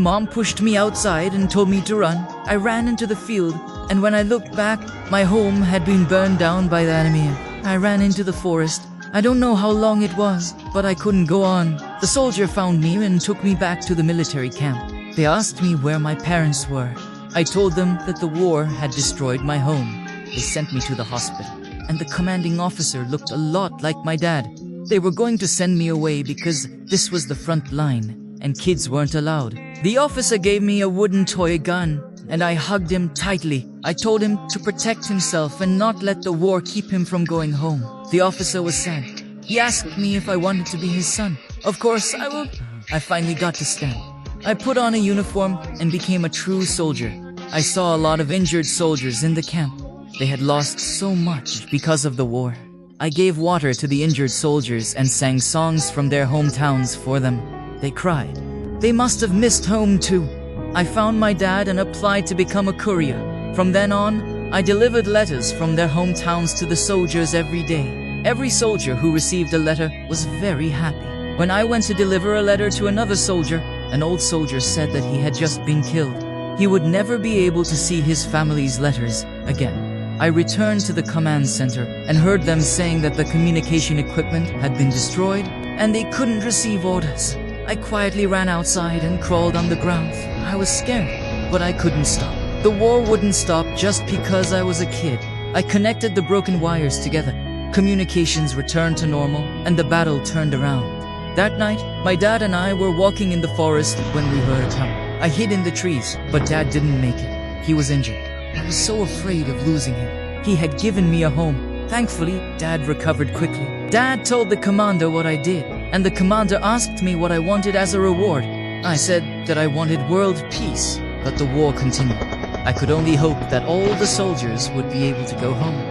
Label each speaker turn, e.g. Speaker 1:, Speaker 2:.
Speaker 1: Mom pushed me outside and told me to run. I ran into the field, and when I looked back, my home had been burned down by the enemy. I ran into the forest. I don't know how long it was, but I couldn't go on. The soldier found me and took me back to the military camp. They asked me where my parents were. I told them that the war had destroyed my home. They sent me to the hospital, and the commanding officer looked a lot like my dad. They were going to send me away because this was the front line, and kids weren't allowed. The officer gave me a wooden toy gun, and I hugged him tightly. I told him to protect himself and not let the war keep him from going home. The officer was sad. He asked me if I wanted to be his son. Of course I would. I finally got to stand. I put on a uniform and became a true soldier. I saw a lot of injured soldiers in the camp. They had lost so much because of the war. I gave water to the injured soldiers and sang songs from their hometowns for them. They cried. They must have missed home too. I found my dad and applied to become a courier. From then on, I delivered letters from their hometowns to the soldiers every day. Every soldier who received a letter was very happy. When I went to deliver a letter to another soldier, an old soldier said that he had just been killed. He would never be able to see his family's letters again. I returned to the command center and heard them saying that the communication equipment had been destroyed and they couldn't receive orders. I quietly ran outside and crawled on the ground. I was scared, but I couldn't stop. The war wouldn't stop just because I was a kid. I connected the broken wires together. Communications returned to normal and the battle turned around. That night, my dad and I were walking in the forest when we heard a clown. I hid in the trees, but Dad didn't make it. He was injured. I was so afraid of losing him. He had given me a home. Thankfully, Dad recovered quickly. Dad told the commander what I did, and the commander asked me what I wanted as a reward. I said that I wanted world peace, but the war continued. I could only hope that all the soldiers would be able to go home.